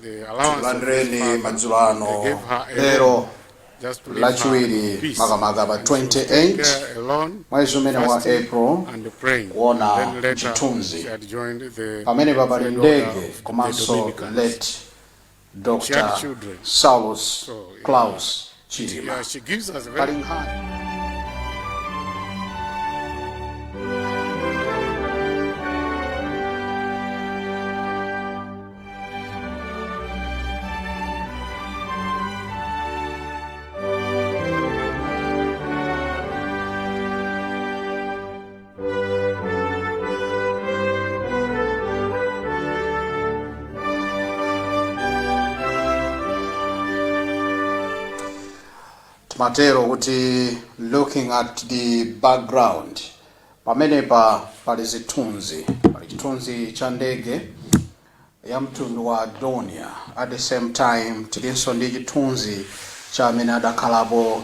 tikulandireni madzulo ano lero lachiwiri makamaka pa 28 mwezi umene wa April kuona chithunzi pamene pali ndege komanso late Dr. Saulus Klaus Chilima pali nkhani matero kuti looking at the background pamene pali zithunzi, pali chithunzi cha ndege ya mtundu wa Dornier. At the same time tilinso ndi chithunzi cha amene adakhalapo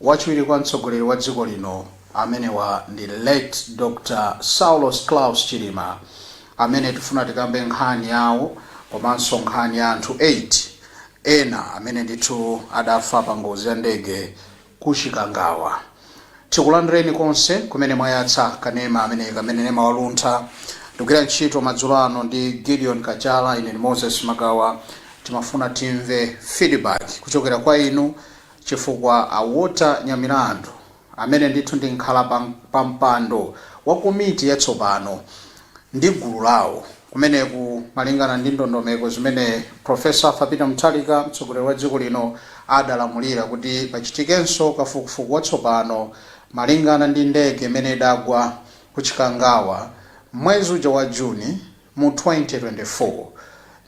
wachiwiri kwa mtsogoleri wa dziko lino amene wa ndi late Dr. Saulus Klaus Chilima, amene tifuna tikambe nkhani yawo komanso nkhani ya anthu 8 ena amene ndithu adafa pa ngozi ya ndege ku Chikangawa. Tikulandireni konse kumene mwayatsa kanema kamene nema waluntha ndikugwira ntchito madzulo ano ndi Gideon Kachala, ine ndi Moses Magawa. Timafuna timve feedback kuchokera kwa inu chifukwa awota Nyamilandu amene ndithu ndi nkhala pa mpando wa komiti yatsopano ndi gulu lawo kumeneku malingana ndi ndondomeko zimene Professor Fabina Mutharika mtsogoleri wa dziko lino adalamulira kuti pachitikenso kafukufuku watsopano malingana ndi ndege imene idagwa ku Chikangawa mwezi uja wa Juni mu 2024.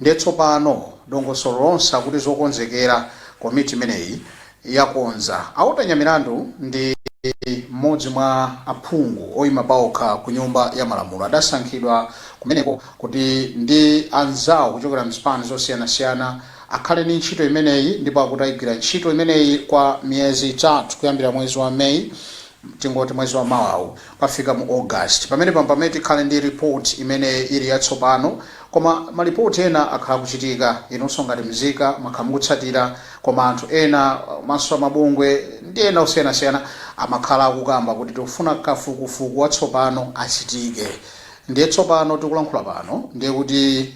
Ndiye tsopano dongosolo lonse kuti zokonzekera komiti imeneyi yakonza. Awota Nyamilandu ndi mmodzi mwa aphungu oyima paokha ku nyumba ya malamulo adasankhidwa kumeneko kuti ndi anzawo kuchokera mzipani zosiyanasiyana akhale ni ntchito imeneyi, ndipo akutayigwira ntchito imeneyi kwa miyezi 3 kuyambira mwezi wa May tingoti mwezi wa Mawawu pafika mu August, pamene pamene tikhale ndi report imene ili yatsopano. Koma malipoti ena akhala kuchitika inonso ngati mzika makhamukutsatira, koma anthu ena maso mabungwe ndi ena osiyanasiyana amakhala akukamba kuti tikufuna kafukufuku watsopano achitike. Ndiye tsopano tikulankhula pano ndiye kuti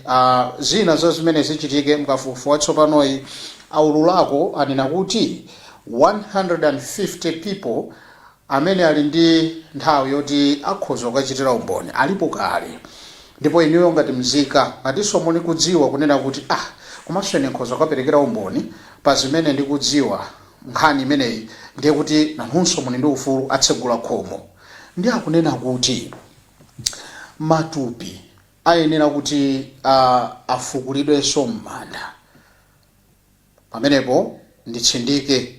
zina za zimene zichitike mkafukufuku watsopanoyi aululako anena kuti 150 people amene ali ndi nthawi yoti akhoza kukachitira umboni alipo kale, ndipo inuyo ngati mzika ngatinso muli kudziwa kunena kuti komanso ine nkhoza kukaperekera umboni pa zimene ndikudziwa nkhani imeneyi, ndiye kuti nanunso muli ndi ufulu atsegula khomo. Ndiye akunena kuti matupi ayenera kuti afukulidwenso m'manda. Pamenepo nditsindike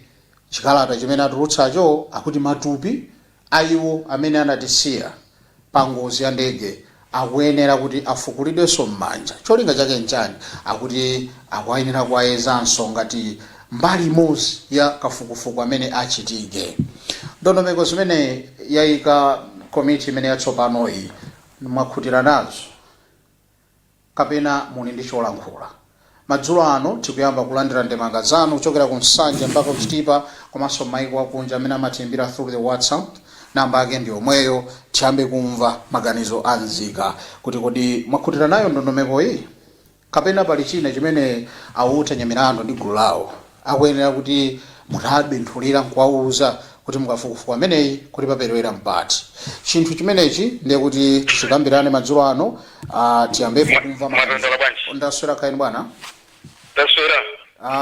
chikalata chimene atulutsacho akuti matupi ayiwo amene anatisiya pa ngozi ya ndege akuyenera kuti afukulidwenso m'manja. Cholinga chake nchani? Akuti akuyenera kuwayezanso ngati mbali imodzi ya kafukufuku amene achitike. Ndondomeko zimene yayika komiti imene yatsopanoyi mwakhutira nazo kapena muli ndi cholankhula? Madzulo ano tikuyamba kulandira ndemanga zanu kuchokera ku Nsanje mpaka kuchitipa komanso maiko akunja amene amatimbira through the WhatsApp. Namba yake ndi yomweyo, tiyambe kumva maganizo a nzika kuti kodi mwakhutira nayo ndondomeko iyi kapena pali china chimene awota Nyamilandu ndi gulu lawo akuyenera kuti mutabenthulira nkuwauza kuti mkafukufuku ameneyi kuti paperewera mpati. Chinthu chimenechi ndiye kuti tikambirane madzulo ano. Tiyambepo kumva maganizo. Ndaswera kaini bwana? Ndaswera.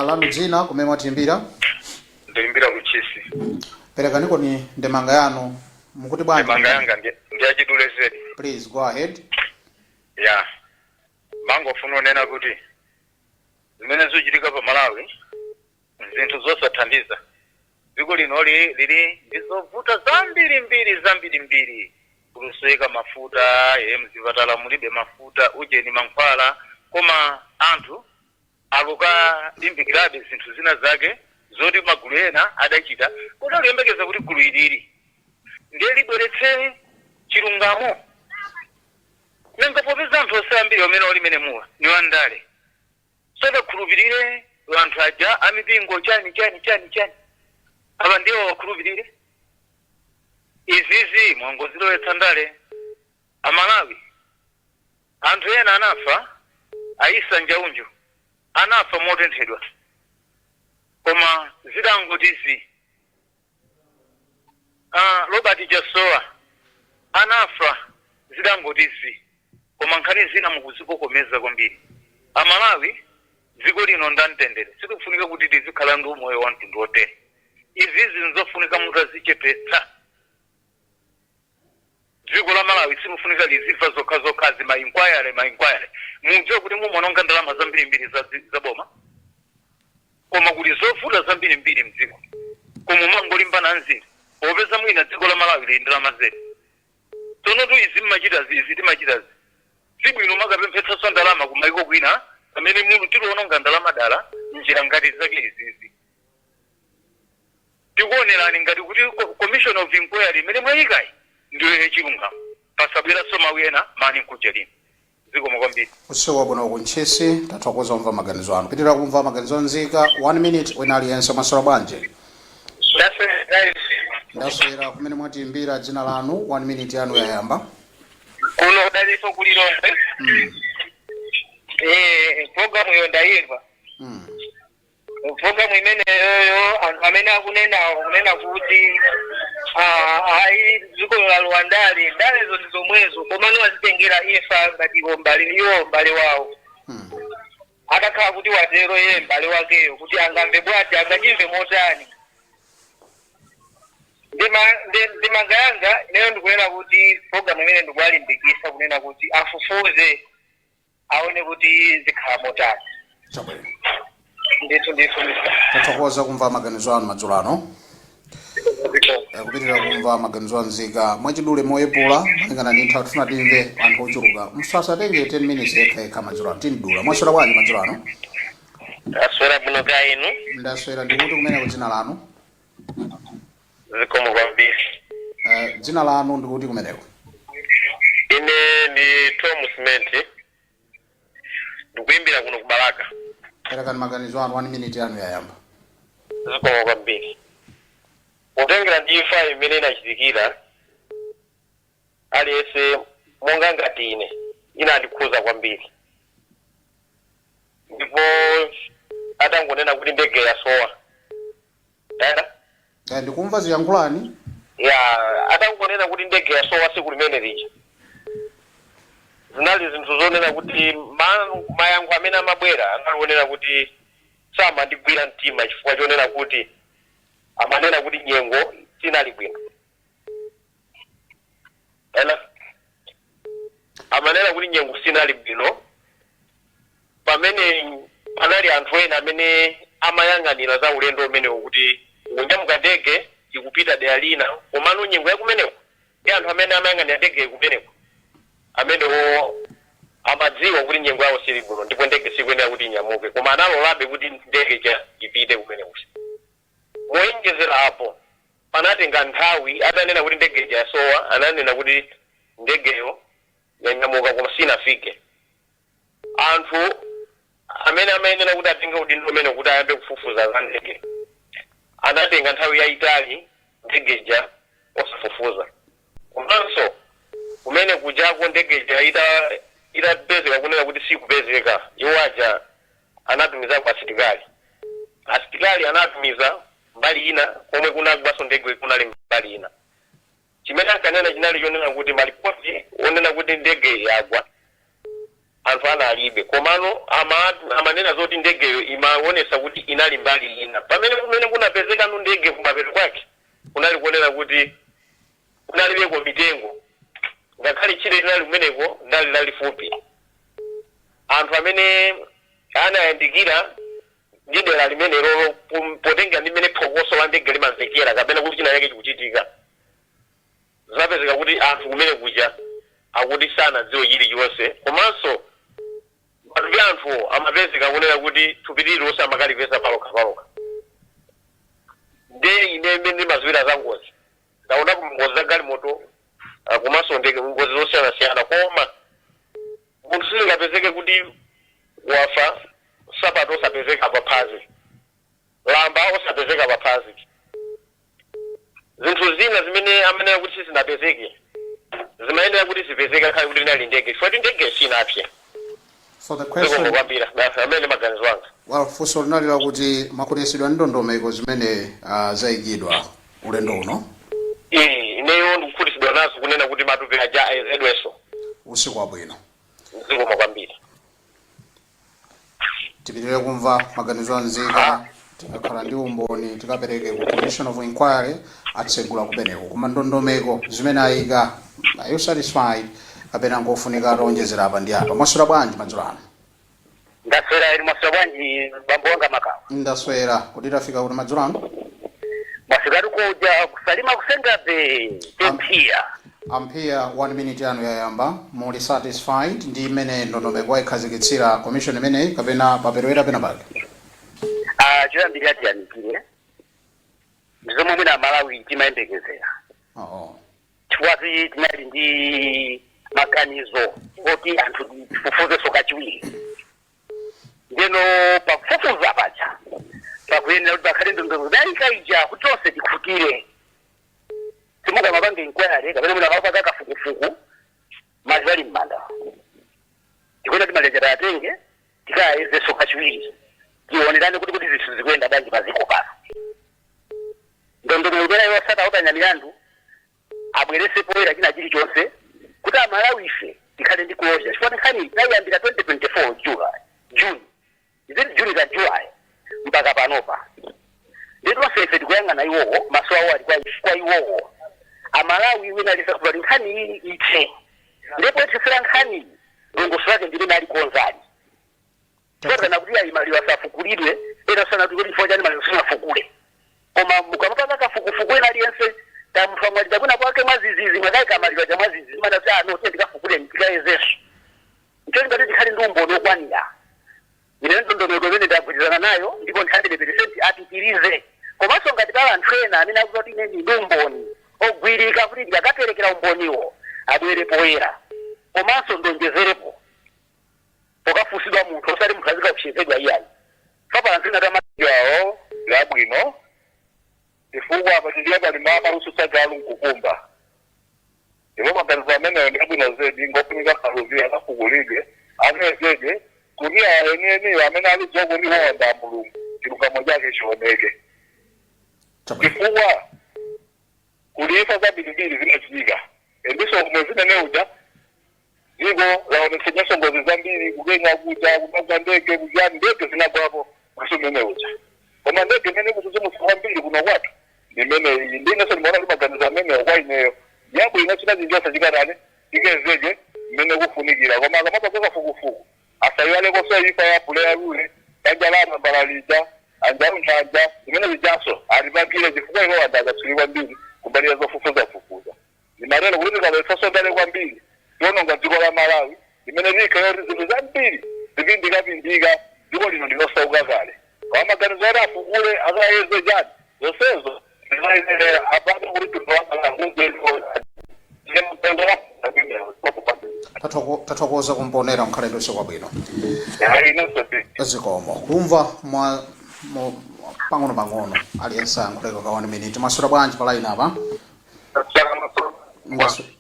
Lanu dzina kumene mwatimbira? Ndimbira kuchisi. Perekaniko ni ndemanga yanu mukuti bwana? Ndemanga yanga ndi achidulezedi. Please go ahead. Yeah. Mangofuna nena kuti zimene zochitika pa Malawi zinthu zosathandiza. Dziko lino lili ndizovuta zambiri kulusweka mafuta mzipatala mulibe mafuta ujeni mankhwala, koma anthu akukalimbikirabe zinthu zina zake zoti magulu ena adachita kuti aliyembekeza kuti gulu ilili ndiye libweretse chilungamo. Nenga popeza anthu osambiri omene oli mene muwa ni wandale sadakhulupirire anthu aja amipingo chani aba ndiwo wakhulupirire. Izizi mwangozilowetsa ndale amalawi anthu ena anafa Aisa Njaunju anafa motenthedwa koma zidangotizi Robert Jasowa anafa zidangotizi koma nkhani zina mukuzikokomeza kwambiri. Amalawi dziko lino ndamtendere sikufunika kuti tizikhala ndi umoyo wa mtundu wotere. Izizi nzofunika mutazichepetsa. Dziko la Malawi simufunika lizifa zokha zima inquiry mudziwe kuti mumononga ndalama zambirimbiri za boma koma kuti zofuta zambirimbiri mdziko koma mangolimbana nziri popeza mwina dziko la Malawi lili ndalama zetu. Tsono tu izi timachitazi sibwino makapemphetsa ndalama kumaiko kwina pamene munthu tiliwononga ndalama dala njira ngati zake izizi. Tikuonerani ngati kuti commission of inquiry imene mwayikayi ndiyo chilungamo pasabwera soma wena mani nkujelini ziko mokwambiri. Usiwa bwana kunchisi tathokoza kumva maganizo anu. Pitira kumva maganizo nzika 1 minute wena aliyense masolo banje. Ndaswera kumene mwatiimbira dzina lanu 1 minute yanu yayamba. Kuno daliso kulilonde. Program yo ndaiva. Program imene yoyo amene akunena kuti dziko la Rwandali ndalezo ndizomwezo komano azitengera ifa ngati mbali wawo. Akakhala kuti watero ye mbali wakeyo kuti angambe bwati angachimve motani. Ndimangayanga lero ndikunena kuti program imene ndikuwalimbikisa kunena kuti afufuze aone kuti zikhala motani. Chabwino. Ndithu. Tathokoza kumva maganizo anu madzulo ano. Kupitira kumva maganizo anzika mwachidule moyepula malingana ndi nthawi tifuna timve anthu ochuluka. Musasatenge 10 minutes ekha madzulo ano tindula. Mwaswera bwanji madzulo ano? Aswera bwino kaya inu? Ndaswera ndikuti kumene kudzina lanu? Zikomo kwambiri. Dzina lanu ndikuti kumeneko? Ine ndi Tom Cement. Ndikuimbira kuno kubalaka. Perekani maganizo anu 1 minute yanu yayamba. Zikomo kwambiri. Utengera ndifa imene inachitikira aliyense monga ngati ine andikhuza kwambiri. Ndipo atangonena kuti ndege yasowa. Tayenda? Ndikumva ziyankhulani? Atangonena kuti ndege yasowa siku limene lija. Zinali zinthu zonena kuti mayankho amene amabwera analonena kuti samandigwira mtima chifukwa chonena kuti amanena kuti nyengo sinali bwino. Amanena kuti nyengo sinali bwino pamene panali anthu ena amene amayang'anira za ulendo umenewo kuti unyamuka ndege ikupita dera lina komano nyengo yakumeneko ndi anthu amene amayang'anira ndege kumeneko amenewo amadziwa kuti nyengo yawo sili bwino ndipo ndege sikuyenera kuti inyamuke koma analolabe kuti ndege ipite kumeneko. Moyengezera apo panatenga nthawi atanena kuti ndege yasowa ananena kuti ndegeyo yanyamuka koma sinafike. Anthu amene amayenera kuti atenge udindo umene kuti ayambe kufufuza za ndege anatenga nthawi yayitali ndege osafufuza. Komanso kumene kujako ndege itapezeka kunena kuti sikupezeka iwo aja anatumiza kwa asitikali anatumiza mbali ina komwe kunagwaso ndege kunali mbali ina. Chimene ankanena chinali chonena kuti malipoti onena kuti ndege yagwa anthu analibe komano amanena zoti ndegeyo imaonesa kuti inali mbali ina pamene kumene kunapezeka ndege kumapeto kwake kunali kuonena kuti kunalibeko mitengo ngakhale chile linali kumeneko ndali lalifupi. Anthu amene anayandikira ndidera limene lolo potenga ndimene phokoso la ndege limamvekera kapena kuti china yake chikuchitika zapezeka kuti anthu kumene kuja akuti sana dziwo chilichonse komanso matupi anthu amapezeka kunena kuti thupi lililonse amakalipeza palokha. Nde ine imene mazwira za ngozi ndaona ngozi za galimoto komanso ndege ngozi zosiyana-siyana koma munthu sizingapezeke kuti wafa sapa kuweka paphazi zinthu zina zimene amene kuti sizinapezeke zimayenera kuti zipezeke khali kuti linali ndege chifukwa ndege sinapye. So the question, kwambira basi amene maganizo anga. Well, funso linalira kuti makuyesedwa ndi ndondomeko zimene zayikidwa ulendo uno. Ineyo ndikukhutitsidwa nazo kunena kuti matupi aja ayezedwenso. Usiku wabwino. Zikomo kwambiri. Tipitirire kumva maganizo anzika, tikakhala ndi umboni tikapereke ku Commission of Inquiry atsegula kumeneko. Koma ndondomeko zimene ayika, are you satisfied? Kapena ngofunika atonjezera apa ndi apa. Mwaswera bwanji madzulo ano? Ndaswera ili mwaswera bwanji bambo wanga Makao. Ndaswera kuti tafika kuti madzulo ano. Mwaswera kuja kusalima kusengabe tempia. I'm here 1 minute yanu yayamba. Muli satisfied ndi imene ndondomeko ikhazikitsira commission imene kapena paperewera pena pake. Choyambirira ati yanikire. Ndizomo mwina Malawi timayembekezera. Chifukwa tinali ndi maganizo oti anthu tifufuze soka chiwiri. Ndeno pakufufuza paja pakuyenera kuti pakhale ndondomeko dayikaija kuti onse tikufukire. Simuka mabange inquiry kapena muna mapaka kafukufuku mazali mmanda. Tikwenda timalejera atenge tikayeze soka chiwiri. Tionerane kuti zinthu zikwenda bwanji paziko pano. Ndondomeko imene yosata utanya milandu abwerese poera china chilichonse kuti Amalawi ife tikhale ndi kuloja. Chifukwa nkhani tayambira 2024 June. Izili June ka July mpaka panopa. Ndipo ife tikuyang'ana iwowo maso awo ali kwa iwowo. Amalawi wina lisakula nkhani iyi ithe. Ndipo tisira nkhani ndongoso yake ndimene ali konzali. Sasa na kuti ayimaliwa safukulidwe ena sana kuti ifo jani mali sinafukule. Koma mukamapaka kafukufuku ena aliyense tamfamwalira kuna kwake mwazizizi mwadai kamaliwa ja mwazizizi mana cha no tendika fukule ndikayezeso. Ntoni ngati tikhali ndumbo nokwanira. Ine ndondomeko imene ndagwirizana nayo ndipo 100% atipirize. Komanso ngati pala anthu ena amene akuti ine ndi ndumboni ogwirika kuti ndikaperekera umboniwo abwere poera. Komanso ndonjezerepo. Pokafusidwa munthu osati munthu azika kuchezedwa iyayi. Papa nzina tamatiyawo labwino. Ifugwa apachilia pali mama rususa galu nkukumba. Iwo maganizo amene ndabwino zedi ngofunika karuzi akafugulidwe amezeje kunia enene amene ali jogo ni honda mulungu chiluka moja ke chioneke. Ifugwa kulifa za bidibidi zinachiga. Endiso kumezina neuja Zigo laonekanyesha ngozi za mbili kugenya kuja kutoka ndege kujani ndege zinagwapo kusumene uja. Kama ndege mene kutuzumu kwa mbili kuna watu. Nimene ndine sasa nimeona kama ganiza mene kwa ineyo. Yabo inachina zinjosa jigarane igezeje mene kufunikira. Kama kama kwa fukufuku. Asa yale kwa sasa ifa ya pulea rule kajalama baralija anjaru nchanja nimene zijaso alibakile jifukwa ilo wadaga tuliwa mbili kubalia zo fufuza fukuza. Nimarelo kulini kwa sasa ndale kwa mbili. Yono ngadziko la Malawi imene rika yori zinthu zambiri zipindika dziko lino ndinosauka kale kwa maganizo ati afukule akayeze jani zonsezo zinayenera apata kuti tinoakala kunzeko tathokoza kumponera mkhalendo sekwabwino zikomo kumva pang'ono aliyense ankhuleka ka 1 minute maswera bwanji pa line apa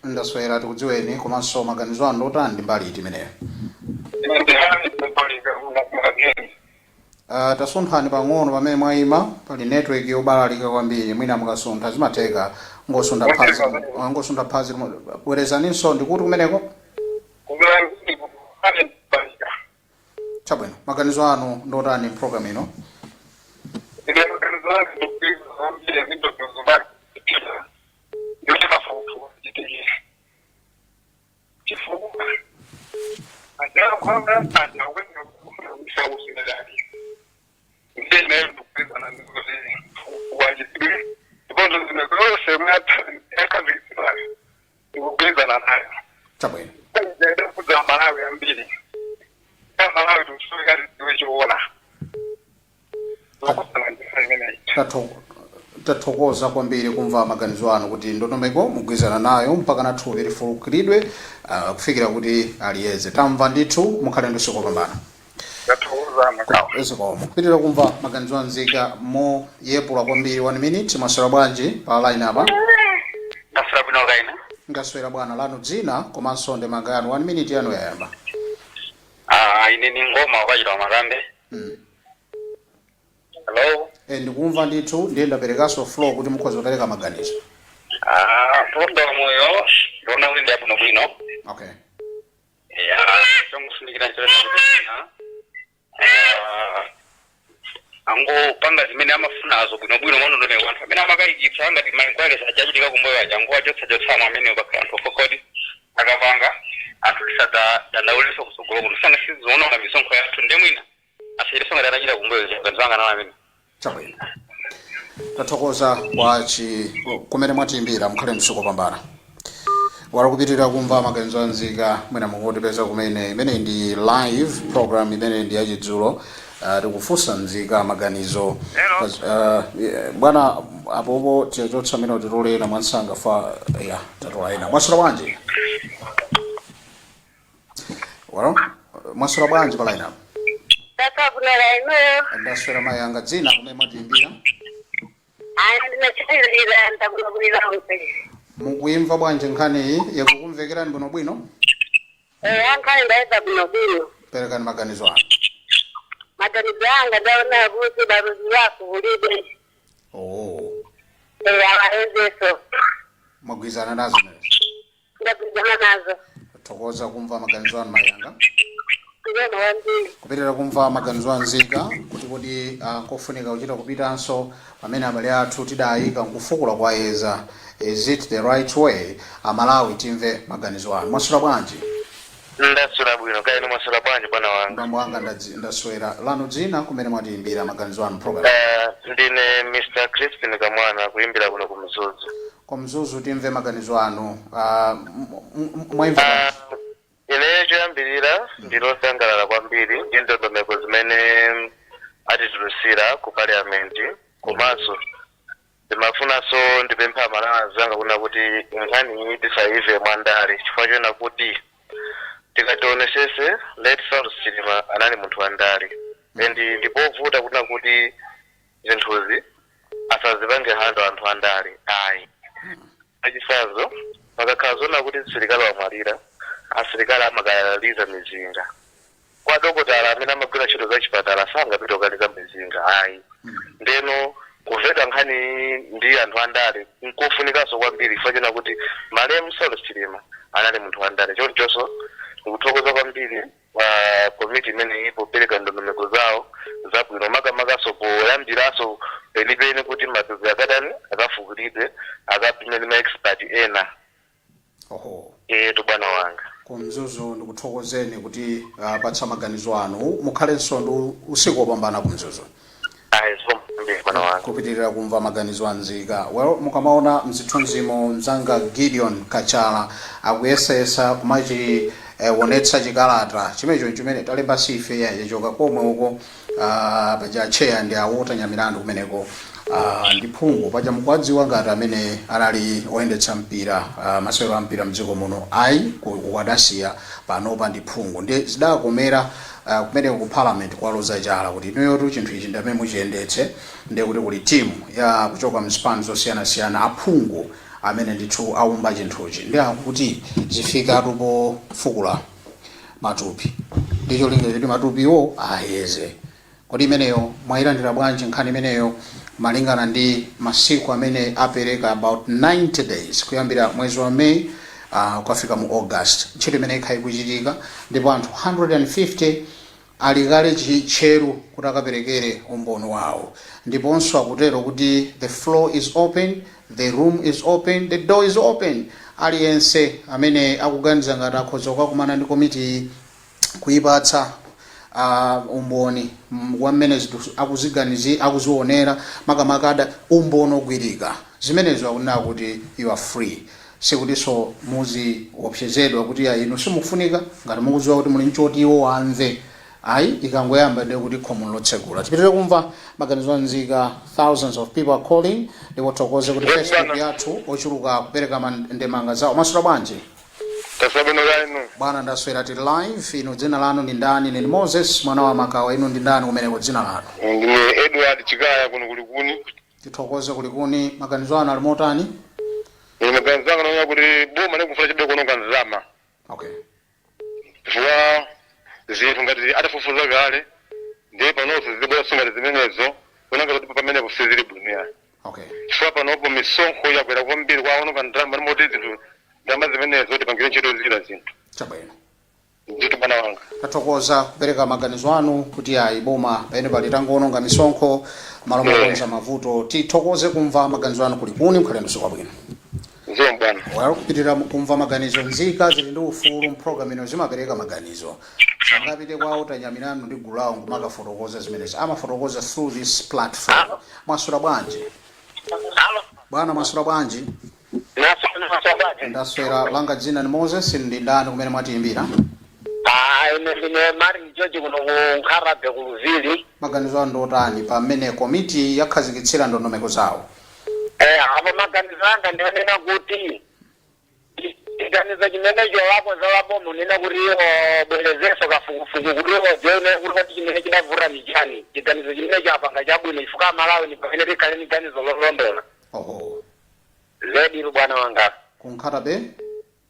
ndaswera tikudziweni komanso maganizo anu otani mbali iti imeneyo. Tasunthani pang'ono pamene mwayima pali network yobalalika kwambiri mwina mukasuntha zimatheka ngosunda phazi bwerezaninso ndikuti kumeneko chabwino maganizo anu ndotani program ino. Tathokoza kwambiri kumva maganizo anu kuti ndondomeko mugwizana nayo mpaka na thupi lifulukiridwe kufikira kuti aliyeze tamva ndithu mukhale ndi usiku wopambana. Ezikomo. Kupitira kumva maganizo anzika mo yepula kwambiri 1 minute maswera bwanji pa line apa. Ndaswera bwino kaina. Ngaswera bwana lanu dzina komanso ndemanga yanu 1 minute yanu yayamba. Ine ni ngoma wakachita makambe. Hello. Ndikumva ndithu ndiye ndaperekaso floor kuti mukhoza kupereka maganizo. Program yo ndona windi apo bwino. Okay. Chongufunikira chona. Ango panga zimene amafuna azo bwino mono ndone wanthu amene amakayikitsa ngati mankwale sajachitika kumboyo aja ngo ajotsajotsa amene ukakhala anthu kokodi akapanga anthu lisada dandauliso kusogolo kuno sanga sizoona na misonkho yathu ndemwina asiyiriso ngati atachita kumboyo kadzanga nawo amene chabwino tathokoza kumene mwatiimbira mukhale msuko pambana wala kupitirira kumva maganizo anzika mwina mukutipeza kumene imene ndi live program imene ndi yachidzulo tikufunsa nzika maganizo bwana apopo tichotsa mene utirolera mwansanga fa ya tatola ena mwasula bwanji wala mwasula bwanji pala ina Takabulala ino. ndaswera mayanga dzina kumene mwatiimbira Ndinachirira ndabulabulira mpe. mukuimva bwanji nkhani yakukumvekerani bwinobwino Ankhani ndaenda bwinobwino. perekani maganizo anu Maganizo anga ndaona kuti baruzi wako ulibe. Awaezeso. mwagwizana nazo mene Ndagwizana nazo. thokoza kumva maganizo anu mayanga Ndiyona wandi. kupitirira kumva maganizo anzika kuti kofunika kuchita kupitanso pamene abale athu tidayika nkufukula kwa yeza is it the right way amalawi timve maganizo anu mwasula bwanji ndaswera bwino kaino mwaswera bwanji bwana wanga ndambo wanga ndaswera lanu dzina kumene mwatiimbira maganizo anu program ndine Mr. Crispin Kamwana kuimbira kuno kumzuzu komzuzu timve maganizo anu mwaimva ine choyambirira ndilosangalala kwambiri ndi ndondomeko zimene atitulusira ku parliament komanso ndimafunanso ndipempha malazi anga kuna kuti nkhani tisaive mwandale chifukwa chona kuti tikationesese let South Cinema anali munthu wandale and ndipovuta kuna kuti zinthuzi asazipange hando anthu andale ayi achisanzo pakakhala zona kuti asilikali wamwalira asilikali amakaliza mizinga kwa dokotala amene amagwira ntchito za chipatala sangapita kukaliza mizinga ayi ndeno kuveka nkhani ndi anthu andale nkofunikanso kwambiri chifukwa chona kuti malemu South Cinema anali munthu wandale chonchonso ndikuthokoza kwambiri komiti imene ipopereka ndondomeko zawo zabwino makamakaso poyambiraso penipeni kuti matupi akatani akafukulidwe akapimeni ma-expert ena bwana wanga kumzuzu ndikuthokozeni kuti patsa maganizo anu mukhalenso ndi usiku wopambana kumzuzu kupitirira kumva maganizo anzika mukamaona mzithunzimo mzanga Gideon Kachala akuyesesa wonetsa chikalata chimene talemba sife yachoka komwe uko paja cheya ndi awotanya milandu kumeneko ndi phungu paja mukwadziwa ngati amene anali oyendetsa mpira masewero ampira mdziko muno ayi wadasiya panopa ndi phungu ndi zidakomera kumeneko ku parliament kwaloza chala kuti inuyotu chinthu ichi ndamene muchiyendetse ndi kuti kuli timu ya kuchoka mzipani zosiyanasiyana aphungu amene ndithu aumba chinthuchi ndi akuti zifika tupo fukula matupi ndicho lingero kuti matupiwo ayeze kodi imeneyo mwayilandira bwanji nkhani imeneyo malingana ndi masiku amene apereka about 90 days kuyambira mwezi wa May ukafika mu August ntchito imene ikhayi kuchitika ndipo anthu 150 alikale chicheru kuti akaperekere umboni wawo ndiponso akutero kuti the floor is open, the room is open, the door is open aliyense amene akuganiza ngati akhoza kukakumana ndi komiti kuipatsa umboni wamene akuzionera makamaka umboni ogwirika zimenezo akunena kuti you are free sikutinso muzi opsezedwa kuti inu simufunika ngati mukudziwa kuti muli nchoti iwo amve ayi ikangoyamba ndi kuti khomo lotsegula tipitire kumva maganizo anzika thousands of people are calling ndipo tokoze kuti Facebook yathu ochuluka kupereka ndemanga zawo masula bwanji Tasabeno lanu. Bwana ndaswera ti live. Ino dzina lanu ndi ndani? Ni Moses mwana wa Makawa. Ino ndi ndani kumeneko dzina lanu? Ndine Edward Chikaya kuno kulikuni. Tithokoze kulikuni. Maganizo anu ali motani? Maganizo anga naona kuti boma nekufuna chibe kunoka nzama. Okay. Chifukwa zinthu ngati atafufuza kale ndiye panonso zibwera ngati zimenezo kunanga kuti pamene kusizili bwino. Okay. Chifukwa panopo misonkho yakwera kwambiri kwaona kandrama moti zinthu ndama zimenezo kuti pangire ntchito zina zinthu. Chabwino. Ndito bwana wanga. Tathokoza kupereka maganizo anu kuti ayi boma pamene pali tangoononga misonkho malo mokonza mavuto. Tithokoze kumva maganizo anu kulikuni mkhalendo sikwabwino. Nzio bwana. Wakupitira kumva maganizo nzika zili ndi ufulu mprogram ino zimapereka maganizo. Sangapite kwa utanyamirano ndi gulu lawo kumakafotokoza zimenezi. Amafotokoza through this platform. Masura bwanji. Bwana masura bwanji. Ndaswera langa dzina ni Moses ndi ndani kumene mwatiimbira. Ine Martin George kuno kuNkharabe kuluvili. Maganizo anu ndotani pamene komiti yakhazikitsira ndondomeko zawo. Apo maganizo anga ndionena kuti iganizo chimene cholapo zalapo munena kuti bwelezeso kafukufuku kuti jone kuti chimene chinavura mijani. Iganizo chimene chapanga chabwino ifuka Malawi ni pamene tikale ni ganizo lolondola. Oho. Zedi bwana wanga. Kunkharabe?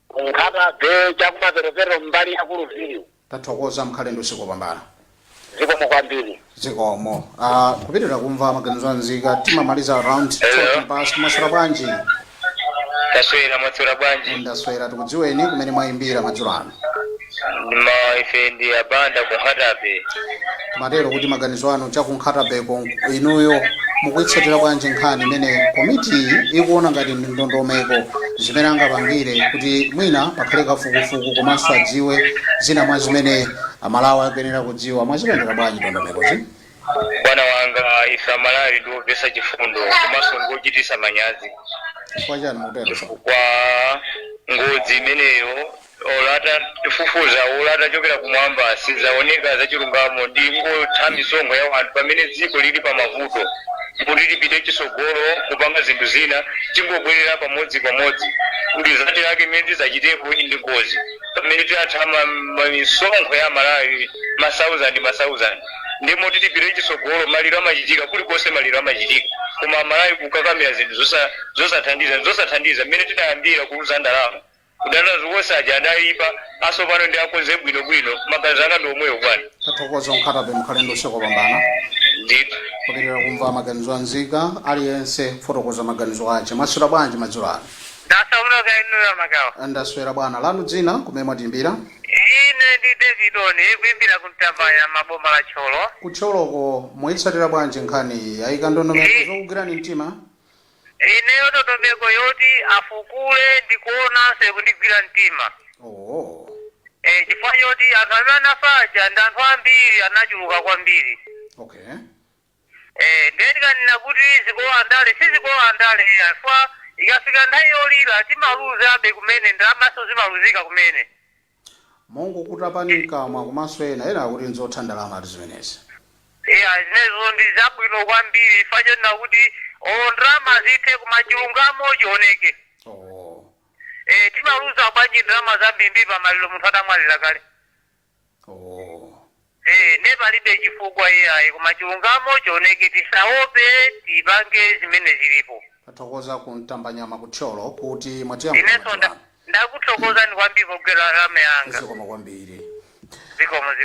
Kunkharabe chakumaperopero mbali ya kuluvili. Tathokoza mkhalendo sikopambana. Zikomo kwambiri. Zikomo. Kupitira kumva maganizo anzika timamaliza around 12 past. Masura bwanji. Taswera matsura bwanji. Ndaswera tikudziweni kumene mwayimbira madzulo ano. Ife ndi abanda Kunkharabe. Matero kuti maganizo anu chakunkharabe inuyo mukuitsatira bwanji nkhani imene komiti ikuona ngati ndondomeko zimene angapangire kuti mwina pakhale kafukufuku komanso adziwe zina mwa zimene Amalawi akuyenera kudziwa mwazipendera bwanji ndondomekozi? Bwana wanga ife Amalawi ndiopesa chifundo komanso ndikuchitisa manyazi. Chifukwa chani mukutero? Kwa ngozi imeneyo olata tifufuza olata chokera kumwamba sizaoneka za chilungamo ndi ngotha misonkho ya wanthu pamene dziko lili pa mavuto kuti lipite chisogolo kupanga zinthu zina chingobwerera pamodzi kuti zati lake imene tizachitepo ndi ngozi pamene tiyathama misonkho ya Malawi masauzandi ndimo tilipite chisogolo maliro amachitika kulikonse maliro amachitika koma Malawi kukakamira zinthu zosathandiza mmene tidayambira kuluza ndalama kudana zuwosa ajadaipa aso pano ndi akonze bwino maganizo anga ndi omweyo bwana. Tathokoza Kunkharabe mkhalendo sikopambana. Ndithu. Kupitira kumva maganizo anzika aliyense fotokoza maganizo ache. Masura bwanji madzulo ano? Ndasauloka inu ya Makawa. Ndaswera bwana lanu dzina kumene mwatiimbira? Ine ndi David Oni kuimbira kuntambaya maboma la Cholo. Kucholoko mwitsatira bwanji nkhani ayika ndondomeko zokugwirani mtima? Ineyo ndondomeko yoti afukule ndikuona sekundigwira mtima. Oh. Chifukwa yoti anthu amene anafaja ndi anthu ambiri anachuluka kwambiri. Okay. Ndikanena kuti sizikuandale afwa ikafika nthawi yolira timaluzabe kumene ndalamaso zimaluzika kumene. Mongo kutapani mkamwa komanso ena kuti nzotha ndalama ati zimenezi. Zinezo ndi zabwino kwambiri chifukwa na kuti ndalama zithe kumachilungamo chioneke. Oh. Timaluza bwanji ndalama zambiri pamaliro munthu atamwalira kale. Oh. Ne palibe chifukwa iyayi kumachilungamo chioneke tisaope tipange zimene zilipo. Tathokoza kuntambanyama kutcholo kuti Ineso ndakuthokoza ndi kwambiri kugwera rame yanga. zikomo kwambiri.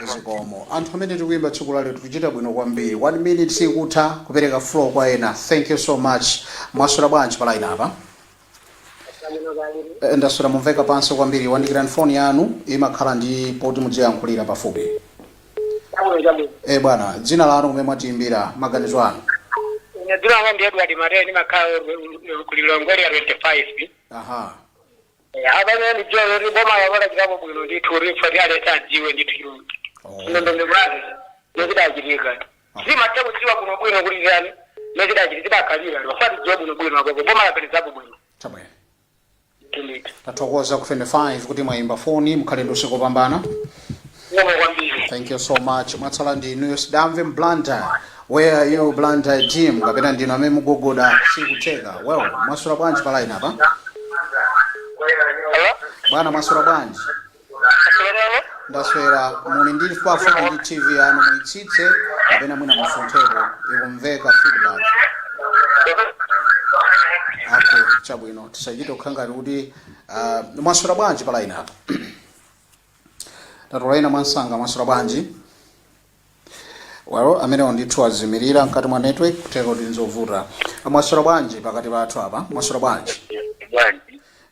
Zikomo. Anthu amene tikuyimba tsiku lalo tikuchita bwino kwambiri. 1 minute sikutha kupereka floor kwa ena. Thank you so much. Mwasura bwanji pa line apa? Ndasura mumveka pansi kwambiri. Wandikirani phone yanu imakhala ndi poti mudziyankhulira pafupi. Bwana, dzina lanu kumene mwatiimbira maganizo anu? Dzina langa ndi Edward Mareni makhala kulilongwe ya 25. Aha. Abanye ni jolo ni boma ya wala kitabu bwino ndithu rifati aleta jiwe ndithu. Ndo mbrani. Ndikidajirika. Zima tabu siwa kuno bwino kuli yani. Ndikidajirika kalira. Wafati jobu no bwino ngoko boma ya pelizabu bwino. Tabwe. Tathokoza ku 25 kuti mwayimba phone mkhalendo sikopambana. Thank you so much. Matsala ndi news Damve Blanda. Where are you Blanda team? Kapena ndino amene mugogoda sikuteka. Well, mwasura bwanji pa line apa? Bwana maswera bwanji? Ndaswera muli ndi pafupi ndi TV yanu muitsitse kapena mwina mufuntheko ikumveka feedback. Okay, chabwino tisachite kukhangati kuti maswera bwanji pa line apa. Tatolaina mwansanga maswera bwanji. Well, amene ndithu azimirira mkati mwa network kuteka kuti nzovuta. Maswera bwanji pakati pathu apa? Maswera bwanji?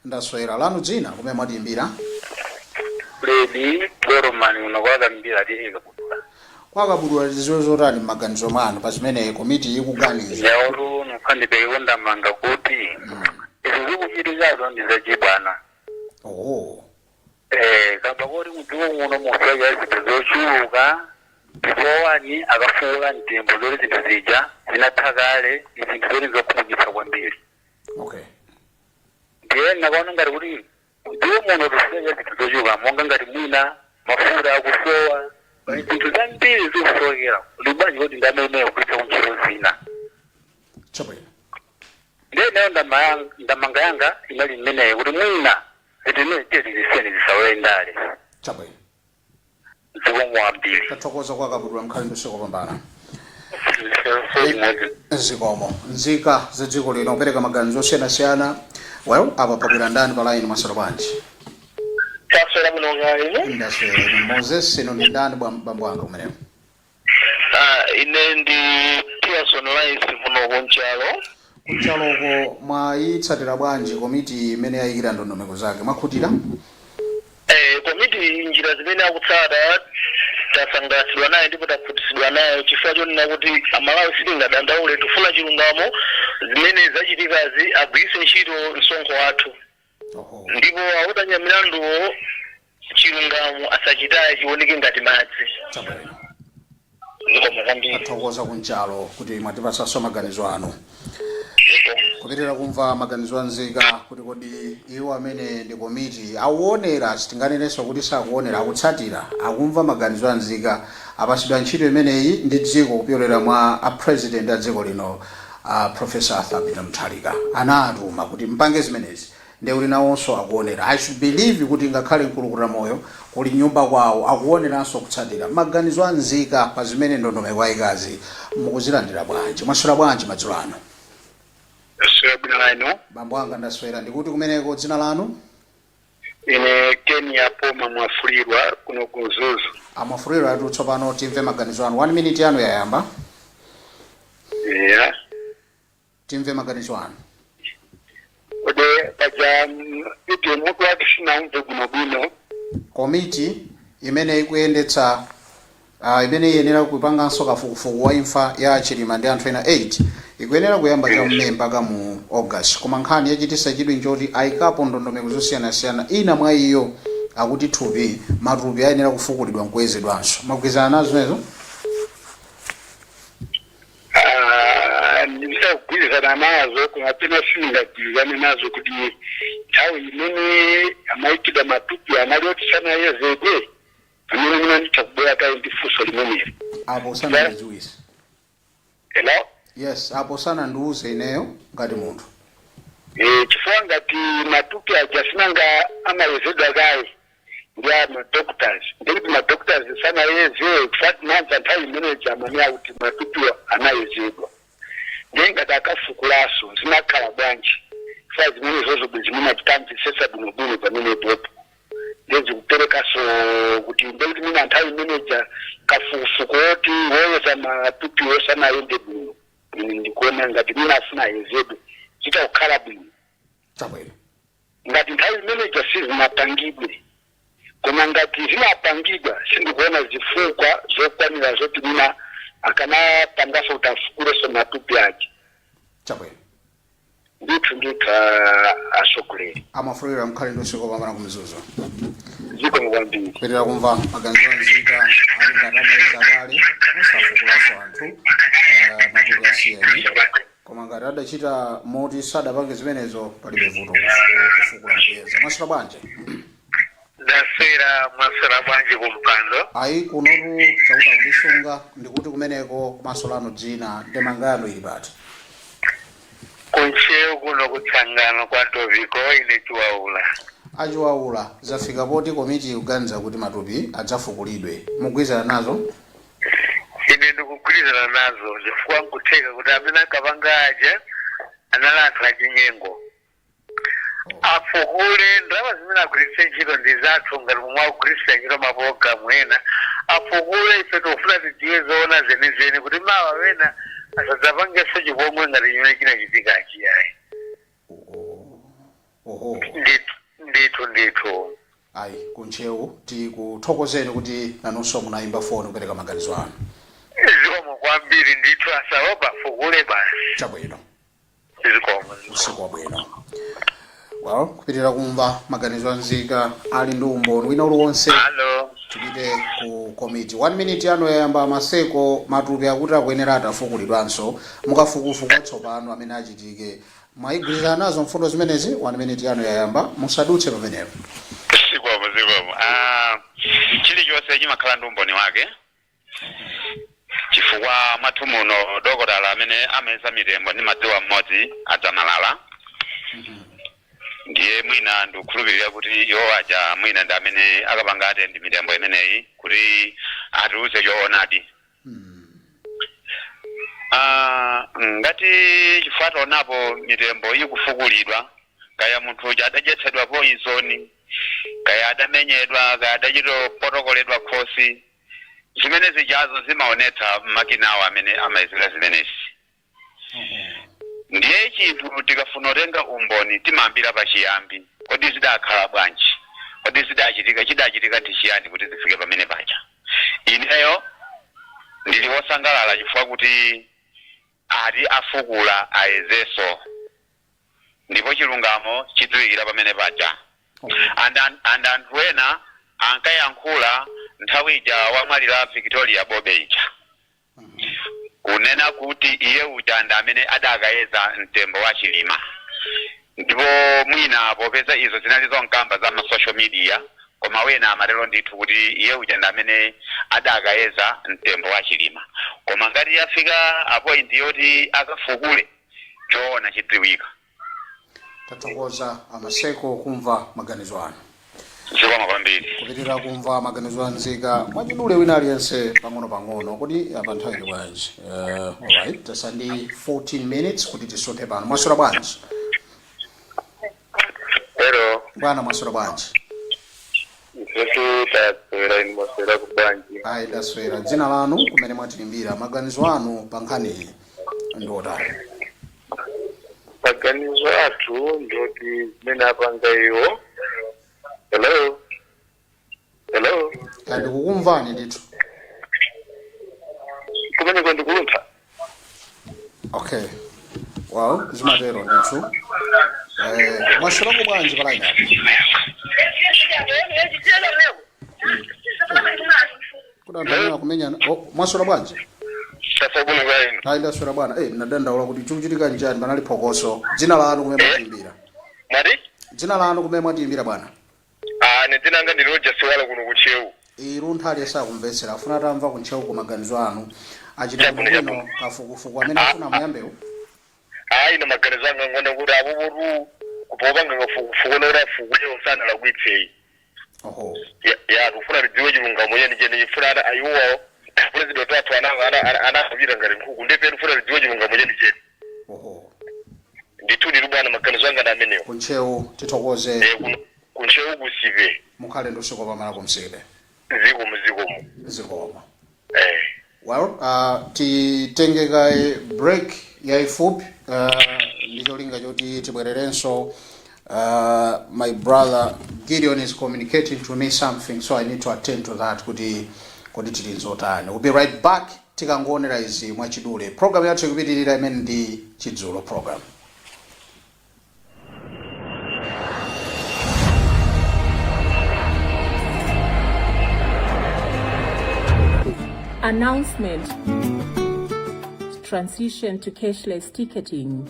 Ndaswera lanu dzina kumene mwatiimbira? Lady Gorman unakwaga mbira tiika kudula. Kwakabudula zizo zotani maganizo mwanu pa zimene komiti ikuganiza. Yaulu nukandipeke konda manga kuti. Zikuchitizazo ndizachibwana. Oh. Kamba kuti mutuwa muno mufega zitozochuka. Zowani akafuula ntembo zoli zitozija. Zinatakale izinto zoli zokumugisa kwa mbili. Okay. Ndiye nakaona ngati kuti ndiwo muno tusega zitozochuka. Monga ngati mwina mafura akusowa. Izinto zambiri zosokera. Libanji kuti ndamene kuisa kunchiro zina. Chabwino. Ndiye nayo ndamanga yanga inali mmene kuti mwina zitine ziseni zisawendale. Chabwino. Zikomwa mbili. Tathokoza kwakabudula mkhali ndoseko pambana. Zikomo. Nzika za dziko lino kupereka maganizo osiyanasiyana. Well, apa pabwera ndani pa line maswera bwanji? Taswera muno ngaine. Ndaswera Moses ino ndi ndani bambo wanga kumeneko? Ine ndi Pearson Lice muno kunchalo. Kunchaloko mwayitsatira bwanji komiti imene yayikira ndondomeko zake mwakhutira? Komiti njira zimene akutsata tasangalatsidwa naye ndipo takhutitsidwa naye chifukwa chonena kuti amalawi sitingadandaule tifuna chilungamo zimene zachitikazi agwiritse ntchito msonkho wathu. Ndipo akutanya milanduwo chilungamo asachitaye chioneke ngati madzi. Chabwino. Ndikomo. Tathokoza kunchalo kuti mwatipasanso maganizo anu. Kupitirira kumva maganizo anzika kuti kodi iwo amene ndi komiti auonera sitinganerenso kuti sakuonera akutsatira akumva maganizo anzika apasidwa ntchito imeneyi ndi dziko kupyolera mwa a president a dziko lino Professor Arthur Peter Mutharika anatuma kuti mpange zimenezi ndi uli nawonso akuonera. I should believe kuti ngakhale mkulukula moyo kuli nyumba kwawo akuoneranso kutsatira maganizo anzika pa zimene ndondomeko ayikazi mukuzilandira bwanji mwaswera bwanji madzulo ano? Swera bwino lino. Bambo wanga ndaswera ndikuti kumeneko dzina lanu? Ine Kenya Poma mwafulirwa kuno kuzuzu. Amafulirwa atu tsopano timve maganizo anu. 1 minute yanu yayamba. Yeah. Timve maganizo anu. Ode paja iti mutu wakishina umve guno. Komiti imene ikuyendetsa imene yenera kupanganso kafukufuku wa imfa ya Chilima ndi anthu ena 8 ikuyenera kuyamba cha mpaka mu August. Koma nkhani yachitisa chidwi njoti ayikapo ndondomeko zosiyanasiyana ina mwa iyo akuti thupi matupi ayenera kufukulidwa nkuwezedwanso. Mwagwirizana nazo zimenezo? Ndisakugwirizana nazo kunapena singagwirizane nazo kuti nthawi imene amayikidwa matupi analiotisana yezedwe pamene muna nditakubwera kayi ndi funso limeneli. Apo sana ndiuze. Hello? Yes, apo sana ndiuze ineyo ngati munthu. Chifukwa ngati matupi ajasinanga amayezedwa kayi ndi doctors. Ndikuti doctors sana yezedwe kufati nanza nthawi imene jamani akuti matupi anayezedwa. Ngati akafukulaso zinakhala bwanji. Kufati zimene zozo bezimene chitamvisesa bwinobwino pamene popo. Ndezi kupereka so kuti ndikuti mina nthawi manager kafukufuku oti woyeza matupi osana yende bwino. Ndikuona ngati mina afuna yezedwe chita kukhala bwino. Chabwino. Ngati nthawi manager sizinapangidwe. Koma ngati zinapangidwa sindikuona zifukwa zokwanira zoti mina akanapangaso utafukuleso matupi ake. Chabwino. Ndithu asokulere. Amafulira mkhali ndoseko pamana kumizuzu. Ziko mwambiri. Kupitirira kumva maganizo anzika ali ngatamaliza kale osafukulaso anthu matupi asiyeni. Koma ngati adachita moti sadapange zimenezo palibe vuto kufukula kuyeza. Maswera bwanji? Ndaswera mwaswera bwanji kumpando. Ayi kunotu chauta kulisunga ndikuti kumeneko kumasolano dzina ndemangano ili pati. Kuncheu kuno kutsangano kwa Toviko ine chiwaula. achiwaula zafika poti komiti kuganiza kuti matupi adzafukulidwe, mugwirizana nazo? Ine ndikugwirizana nazo chifukwa nkutheka kuti amene akapanga aja anali anthu achinyengo. Afukule ndalama zimene agwiritse ntchito ndi zathu ngati momwe akugwiritsa ntchito mapulogalamu ena. Afukule ife tikufuna tidziwe zoona zenizeni kuti mawa wena asadzapangenso chipongwe ngati chimene chinachitika achiyayi. Ndithu. Ayi, kunchewu tikuthokozeni kuti nanunso munayimba foni kupereka maganizo anu. Zikomo kwambiri ndithu asaopa afukule basi. Chabwino. Zikomo. Usiku wabwino. Well, kupitirira kumva maganizo anzika ali ndi umboni wina uliwonse. Hello. Tipite ku komiti 1 minute yano yayamba maseko matupi akuti akuyenera atafukulidwanso mukafukufuku tsopano amene achitike. Mwayigwirizana nazo mfundo zimenezi 1 minute yano yayamba musadutse pamenepo. Zikomo. Chilichonse chimakhala ndi umboni wake. Chifukwa mwathu muno dokotala amene ameza mitembo ndi madziwa mmodzi adzamalala. Ndiye mwina ndikukhulupirira kuti iwo aja mwina ndi amene akapanga atendi mitembo imeneyi kuti atiuze choonadi. Ngati chifukwa taonapo mitembo ikufukulidwa, kaya munthu uja adadyetsedwa poison, kaya adamenyedwa, kaya adachitopotokoledwa khosi, zimene zijazo zimaonetsa makinawo amene amayezera zimenezi. Ndiye chinthu tikafuna kutenga umboni timayambira pachiyambi. Kodi zidakhala bwanji? Kodi chidachitika ndi chiyani kuti zifike pamene paja? Ineyo ndili wosangalala chifukwa kuti ati afukula ayezeso. Ndipo chilungamo chidziwikira pamene paja. Anthu ena ankayankhula nthawi ija wamwalira Victoria Bobeja. Kunena kuti iye uja ndi amene adakayeza mtembo wa Chilima. Ndipo mwina popeza izo zinali zonkamba za social media, koma wena amatero ndithu kuti iye uja ndi amene adakayeza mtembo wa Chilima. Koma ngati yafika apoint yoti akafukule, choona chidziwika. Tathokoza amaseko kumva maganizo anu. Zikomo kwambiri. Kupitirira kumva maganizo anzika mwachidule wina aliyense pang'ono kuti apa nthawi bwanji. Alright, tasandi 14 minutes kuti tisote pano. Mwasura bwanji? Hello. Bwana mwasura bwanji? Isu taswera ni mwasura kubanji. Ayi taswera. Dzina lanu kumene mwatilimbira maganizo anu pa nkhani iyi ndotani? Maganizo athu ndoti zimene apanga iwo. Hello. Ndikukumvani ndithu. Kumene ndikulumpa. Okay. Well, zimatero ndithu. Mwasura bwanji pala ina? Kudandaula kumenyana. Mwasura bwanji? Tasabuni bwana. Hayi ndasura bwana. Nadandaula kuti chikuchitika njani panali phokoso. Dzina lanu kumene mwatimbira. Mari? Dzina lanu kumene mwatimbira bwana. Ne dzina langa ndi Roger Siwala kuno kuchewu. Iruntha lesa kumvetsera afuna tamva kunchewu ku maganizo anu. Achita bwino kafukufuku amene afuna muyambewo. Ina maganizo anga ngona kuti abuburu kupopanga kafukufuku nora fukuye usana la kwitsei. Oho. Ya tufuna lidziwe chilungamo yeni jeni ifuna ayuwa president watu anakuvira ngari nkuku ndepe tufuna lidziwe chilungamo yeni jeni. Oho. Nditudi rubana maganizo anga na amenewo. Kunchewu titokoze. Kunchewu kusive. Mukhale ndosiko pamala kumsile. Zikomo. Well, titengeka break yaifupi ndicholinga choti tibwererenso. My brother Gideon is communicating to me something, so I need to attend to that kuti tilinzotani. We'll be right back. Tikangonera izi mwachidule. Program yathu ikupitirira imene ndi Chidzulo program. Announcement. Transition to cashless ticketing.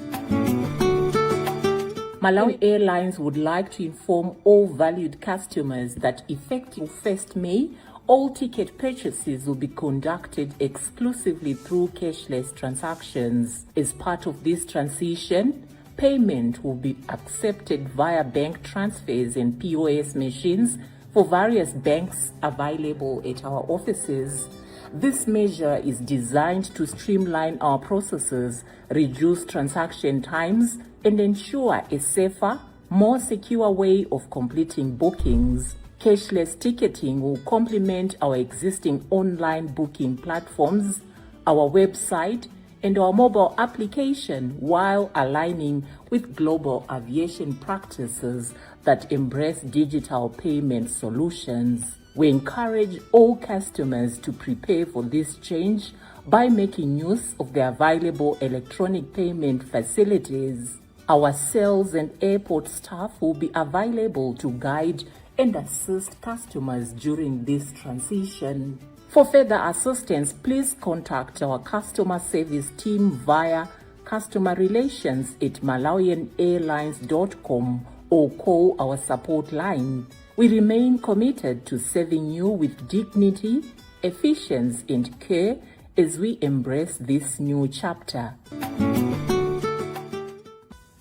Malawi Airlines would like to inform all valued customers that effective 1st May, all ticket purchases will be conducted exclusively through cashless transactions. As part of this transition, Payment will be accepted via bank transfers and POS machines for various banks available at our offices. This measure is designed to streamline our processes, reduce transaction times, and ensure a safer, more secure way of completing bookings. Cashless ticketing will complement our existing online booking platforms, our website, and our mobile application while aligning with global aviation practices that embrace digital payment solutions. We encourage all customers to prepare for this change by making use of the available electronic payment facilities. Our sales and airport staff will be available to guide and assist customers during this transition. For further assistance, please contact our customer service team via customerrelations@malawianairlines.com or call our support line. We remain committed to serving you with dignity, efficiency, and care as we embrace this new chapter.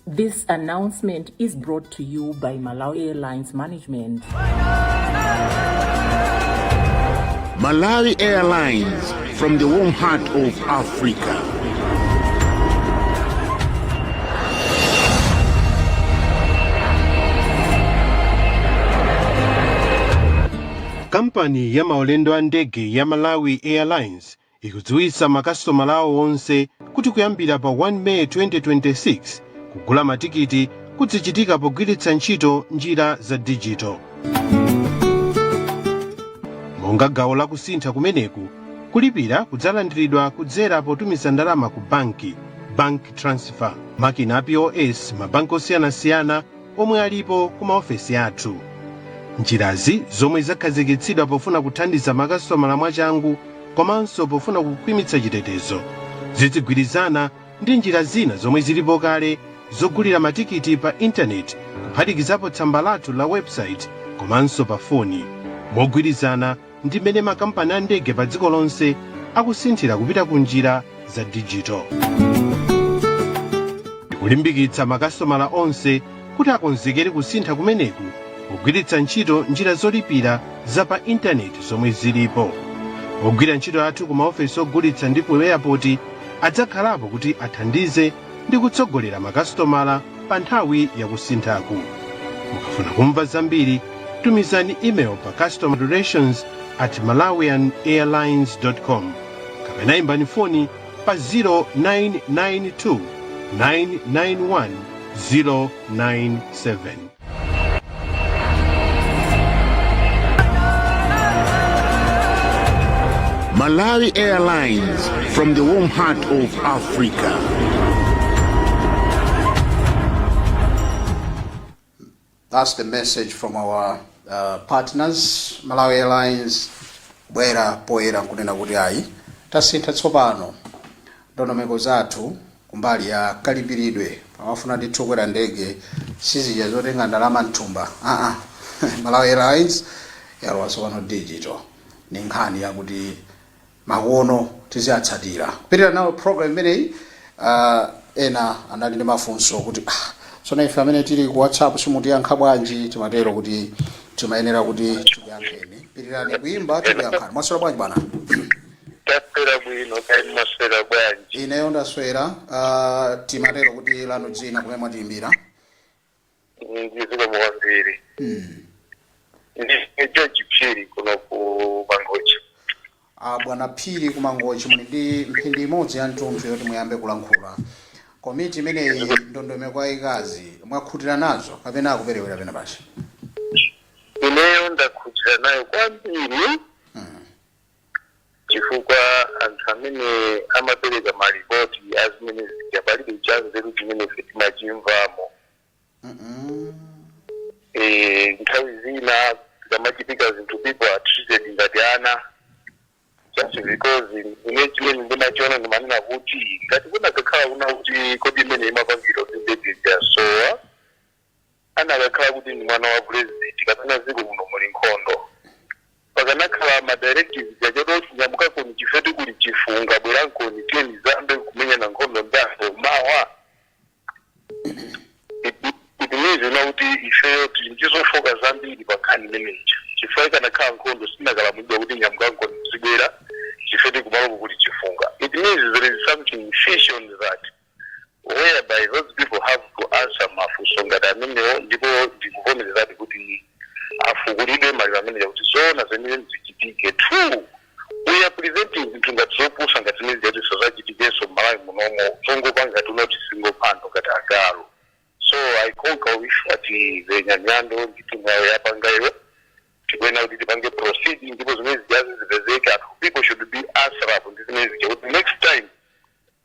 This announcement is brought to you by Malawi Airlines Management. Malawi Airlines, from the warm heart of Africa. Kampani ya maulendo a ndege ya Malawi Airlines ikudziwitsa makasitomala awo onse kuti kuyambira pa 1 May 2026 kugula matikiti kuzichitika pogwiritsa ntchito njira za digital. Monga gawo la kusintha kumeneku, kulipira kudzalandiridwa kudzera potumiza ndalama ku bank transfer, makina POS mabanki osiyanasiyana omwe alipo ku maofesi athu. Njirazi zomwe zakhazikitsidwa pofuna kuthandiza makasitomala mwachangu komanso pofuna kukhwimitsa chitetezo zizigwirizana ndi njira zina zomwe zilipo kale zogulira matikiti pa intaneti kuphatikizapo tsamba lathu la website komanso pa foni, mogwirizana ndi mmene makampani a ndege pa dziko lonse akusinthira kupita ku njira za digital. Tikulimbikitsa makasitomala onse kuti akonzekere kusintha kumeneku kugwiritsa ntchito njira zolipira za pa intaneti zomwe zilipo. Ogwira ntchito athu ku maofesi ogulitsa ndi ku airport adzakhalapo kuti athandize ndi kutsogolera makasitomala pa nthawi yakusinthaku. Mukafuna kumva zambiri, tumizani email pa customerrelations@malawianairlines.com kapena imbani foni pa 0992 991 097. Malawi Airlines, from the warm heart of Africa. That's the message from our partners. Malawi Airlines bwera poera kunena kuti ayi tasintha tsopano ndondomeko zathu kumbali ya kalipiridwe pamafuna ndithu kwera ndege sizija zotenga ndalama mthumba. Malawi Airlines yalowasopano digital ni nkhani yakuti makono tiziatsatira kupitira nawo program imeneyi. Ena anali ndi mafunso kuti sona ife amene tili ku WhatsApp simutiyankha bwanji, timatero kuti timayenera kuti tiyankheni. Pitirani kuimba tiyankhani. Mwaswera bwanji bwana? Taswera bwino, kali mwaswera bwanji? Ineyo ndaswera. Timatero kuti lano dzina kumene mwatiimbira. Ndiziko mwambiri. Ndi George Phiri kuno ku Mangochi. Bwana Phiri ku Mangochi, muli ndi mphindi imodzi ya mtunthu yoti muyambe kulankhula. Komiti imeneyi ndondomeko ayikazi mwakhutira nazo kapena akuperewera pena pashi? Ineyo ndakhutira nayo kwambiri. Chifukwa anthu amene amapereka maripoti azimene zikapalibe chanzeru chimene ife timachimvamo. Nthawi zina zikamachitika zinthu people are treated ngati ana. Just because ine chimene ndimachiona ndimanena kuti ngati kunakakhala kuna kuti kodi imene imapangidwa kuti ndege yasowa anakakhala kuti ndi mwana wa president kapena ziko muno muli nkhondo pakanakhala madirective yachototi nyamukakoni chifeti kuli chifunga bwerankoni tiyeni zambe kumenya na nkhondo ndambo mawa ifeyo tizofoka zambiri pakhani manager chifukwa ikanakhala nkhondo sinakalamulidwa kuti nyamukango zibwera chifukwa kumalo kuti chifunga. It means there is something fishy on that, whereby those people have to answer mafunso ngati amenewo, ndipo ndikuvomerezadi kuti afukulidwe mali ameneja kuti zona zenye zichitike. True, we are presenting zinthu ngati zopusa ngati zimene zati sazachitikenso m'Malawi munomo zongopa ngati unoti single pando ngati agalo. So I concur with ati venyanyando nditunga yapangayo tikwena kuti tipange proceeding ndipo zimene zijazi zipezeke. People should be answerable ndi zimene zija kuti next time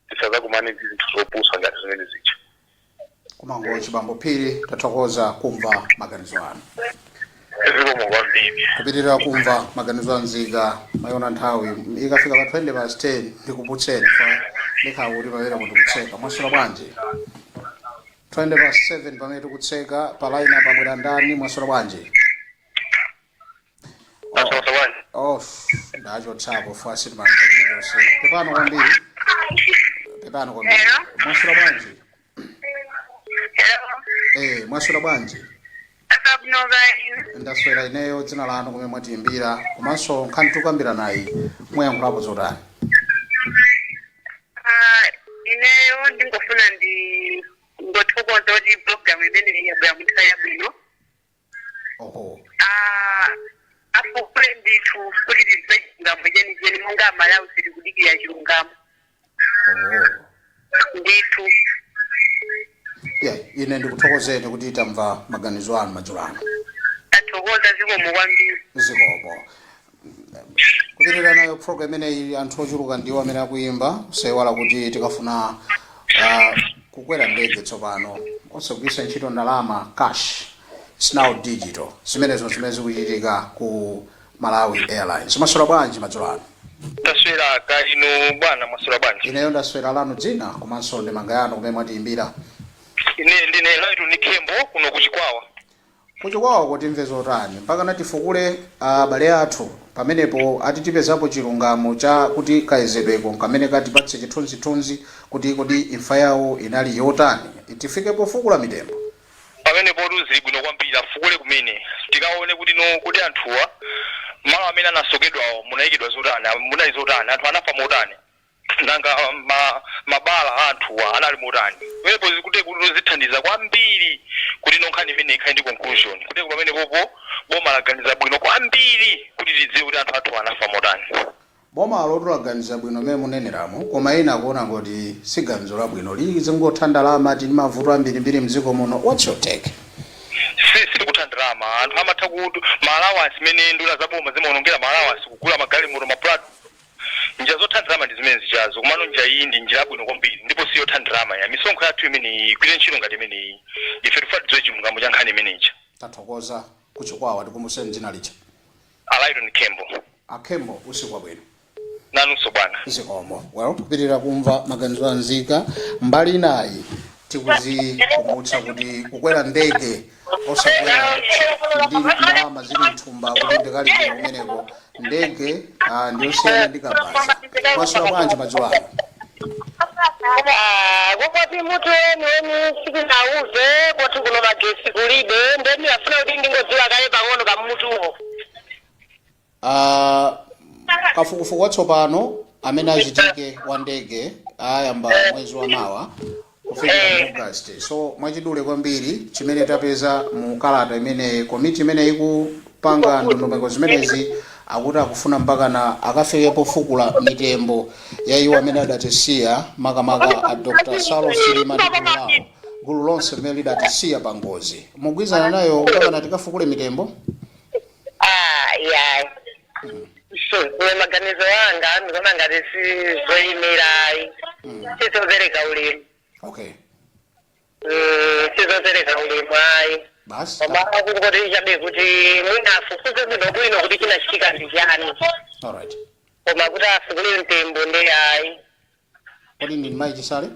tisazakumane ndi zinthu zopusa ngati zimene zija. Kumangochi Bambo Phiri tathokoza kumva maganizo anu. Kupitirira kumva maganizo anzika mayona nthawi ikafika pa 20 past 10 ndikuputseni fa ndikhawa kuti pamene mutikutseka mwasula bwanji 20 past 7 pamene tikutseka pa line apa bwera ndani mwasula bwanji ndacho tsako fasi timangazose pepano kwambiri mwasula bwanji mwasula bwanji ndaswera ineyo dzina lanu kumene mwatiimbira komanso nkhani tukambira nayi muyankhulapo zotani. Ineyo ndingofuna ngothokoza kuti program imene yabwera munthawi yabwino. Afukule ndithu kuti tilipe chilungamo chenicheni monga Amalawi tili kudikira chilungamo. Ndithu. Ine ndikuthokozeni kuti tamva maganizo anu madzulo ano. Athokoza zikomo kwambiri. Zikomo. Kupitirira nayo program imeneyi anthu ochuluka ndiwo amene akuyimba kusaiwala kuti tikafuna kukwera ndege tsopano osagwiritsa ntchito ndalama cash. It's now digital. Zimenezo zimene zikuchitika ku Malawi Airlines. Mwasula bwanji madzulo ano? Ndaswera kalino bwana mwasula bwanji. Ineyo ndaswera lanu dzina komanso ndemanga yanu kumene mwatiimbira. Ine ndine Laitu Nikembo kuno kuchikwawa. Kuchikwawa kuti mve zotani mpaka natifukule abale athu pamenepo atitipezapo chilungamo cha kuti kayezedweko kamene katipatse chithunzithunzi kuti kodi imfa yawo inali yotani itifike pofukula mitembo. Pamenepo ruzi bwino kwambiri afukule kumene tikaone kuti no kuti anthuwa malo amene anasokedwawo munayikidwa zotani munayi zotani anthu anafa motani nanga mabala anthuwa anali motani. Pamenepo zikuti kuti zithandiza kwambiri kuti nonkhani imene ikhale ndi conclusion kuti pamene popo boma laganiza bwino kwambiri kuti tidziwe kuti anthu anafa motani. Boma lotulaganiza bwino mmene muneneramo koma ina akuona ngoti siganizo labwino lize ngothandalama tili mavuto ambirimbiri mdziko muno. What's your take? Sisi kuthandalama anthu amatha kuti malawasi imene nduna zaboma zimaonongera malawasi kugula magalimoto maplot njira zothandalama ndi zimene zichazo kumano njira iyi ndi njira bwino kwambiri ndipo siyo thandalama ya misonkho yathu imene igwire ntchito ngati imene ife tifatidwe chilungamo cha nkhani imeneyi. Tathokoza kuchikwawa tikumuseni dzina licha. Alaitu Nikembo. Akembo usiku wabwino. Nanunso bwana. Zikomo. Well, kupitirira kumva maganizo anzika mbali nayi tikuzikumbutsa kuti kukwera ndege osakwera ndi ndalama zili mthumba kuti ndikalipira kumeneko ndege ndiyosiyana ndi kabasa. Mwasula bwanji madzulo ano? Kukwati mutu weni sikinauze kwati kuno magesi kulibe ndeni afuna kuti ndingodziwa kale pang'ono kamutuwo. Kafukufuku watsopano amene achitike wa ndege ayamba mwezi wa mawa kufika August. So mwachidule kwambiri chimene tapeza mu kalata imene komiti imene ikupanga ndondomeko zimenezi akuti akufuna mpaka na akafike pofukula mitembo ya iwo amene adatisiya makamaka a Dr. Salo Silima ndi gulu lonse limene lidatisiya pa ngozi. Mugwizana nayo mpaka na tikafukule mitembo? Kule maganizo yanga ndikona ngati sizoyimirayi sizopereka ulemu. Okay. Sizopereka ulemu ayi. Basi. Koma akungoti chabe kuti mwina afufuze bwino kuti chinachitika ndi chani. Alright. Koma kuti afukule mtembo ndi ayi. Kodi ndi mayi chisale?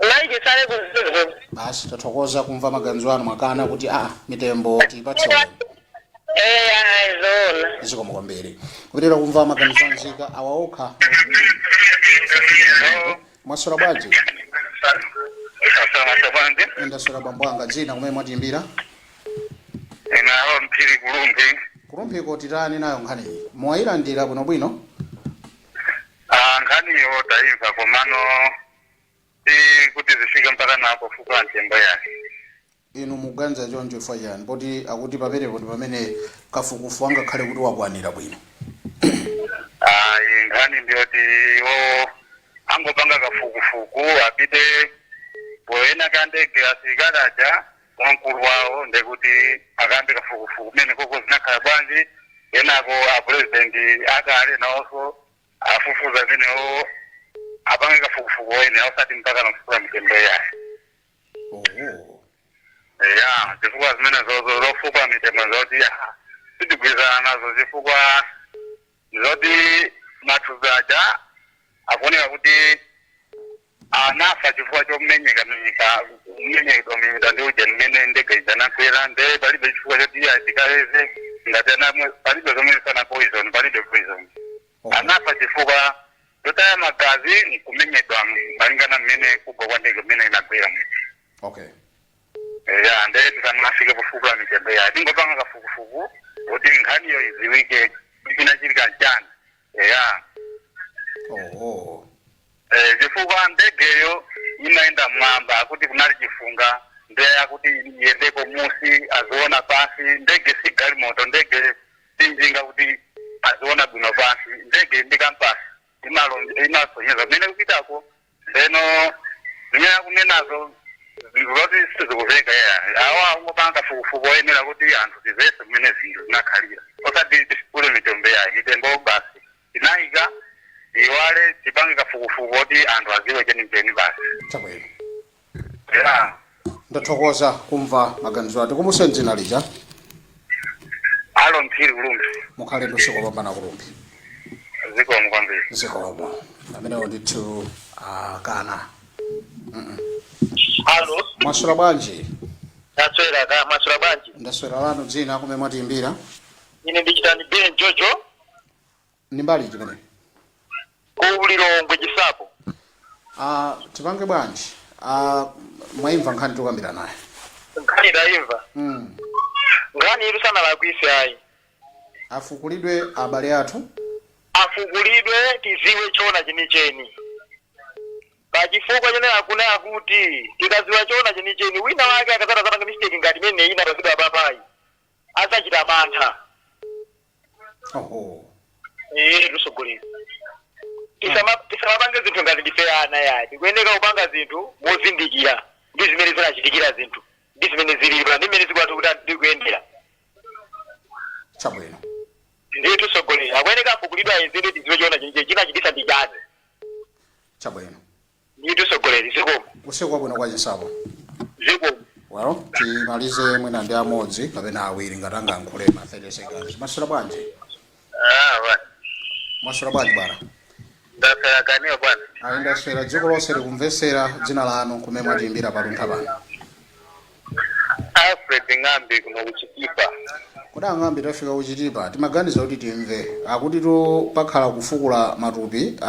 Mayi chisale kuzizo. Basi tathokoza kumva maganizo anu mwakana kuti mitembo tipatse. Aizona. Zikomo kwambiri. Kupitirira kumva maganizo anzika awaokha. Mwasula bwanji? Asalamu alaykum. Ndasula bambo anga dzina kumene mwatiimbira? Ena mphiri Kulumbi titani nayo nkhani mwayilandira bwinobwino. Nkhaniyo taimva komano kuti zifike mpaka napo fuka ntembo yake. Inu muganza choncho fayani poti akuti paperepo ndi pamene kafukufu angakhale kuti wakwanira bwino. Nkhani ndiyoti angopanga kafukufuku apite poena kandege asikalaja wankulu wawo ndekuti akambe kafukufuku kumene koko zinakhala bwanji enako apresident akale nawonso afufuza menewo apange kafukufuku wene ausati mpaka nofukula mitembo yake. Ya zifukwa zimene zofukwa mitembo zoti sitigwirizana nazo zifukwa zoti mathuzaja akuoneka kuti anafa chifukwa chomenyeka ndi uje mmene ndege idanakwera nde palibe chifukwa choti azikaleze ngati anamwe palibe zomwe sana poison palibe poison. Anafa chifukwa chotaya magazi nkumenyedwa malingana mmene kugwa kwa ndege mmene inakwera mwezi. Okay. Ya nde tisanafike pofukula mitembo ya tingopanga kafukufuku kuti nkhaniyo iziwike inachilika njani. Ya. Chifukwa ndegeyo inaenda mwamba kuti kunali chifunga nde akuti yendeko musi aziona pasi ndege si galimoto ndege sinjinga kuti aziona bwino pasi ndege ndikampasi imasonyeza mene kupitako ndeno zimene akunenazo zoti sizikuveka awa ungopanga kafukufuku oyenera kuti anthu tizese mmene zinthu zinakhalira osati tisipule mitembo yayo mitembo basi inayika iwale tipange kafukufuku oti anthu aziwe chenicheni basi. Chabwino. Ya. Ndathokoza kumva maganizo ati kumuse dzina lija. Alo mphiri Kulumbi. Mukhale ndoseko pambana Kulumbi. Zikomo kwambiri. Zikomo. Amenewo ndithu kana. Alo. Mwaswera bwanji? Mwaswera bwanji. Ndaswera lanu dzina kumene mwatiimbira. Ine ndichitani Ben Jojo. Ni mbali chimene. Kulilongwe chisapo. Tipange bwanji. Mwaimva nkhani tukambira naye. Nkhani ndaimva. Nkhani ilu sana lakwisi ayi. Afukulidwe abale athu. Afukulidwe tiziwe chona chenicheni. Pachifukwa chene akuna akuti tikaziwa chona chenicheni wina wake akazata zapanga mistake ngati mene ina pazidwa papai. Azachita mantha. Lusogolera. Tisamapange zinthu ngati ndifeyana yati kuyeneka kupanga zinthu mozindikira ndi zimene zinachitikira zinthu ndi zimene zilipa ndi zimene zikwati kuti ndikuyendera. Chabwino. Ndiye tusogolera akuyeneka afukulidwa yenzere tiziwe chona chinachitisa ndi chani. Chabwino. Ndiye tusogolera zikomo. Usiku wabwino kwa chisapo. Zikomo. Well, timalize mwina ndi amodzi kapena awiri ngatanga nkhule ma 30 seconds. Maswera bwanji? Maswera bwanji bwana? Ndaswera kaniyo bwana. Ndaswera dziko lonse likumvesera dzina lanu kumene mwatiimbira paluntha pano. Alfred Ngambi kuno kuchitipa. Kuda Ngambi tafika kuchitipa timaganiza kuti timve akuti to pakhala kufukula matupi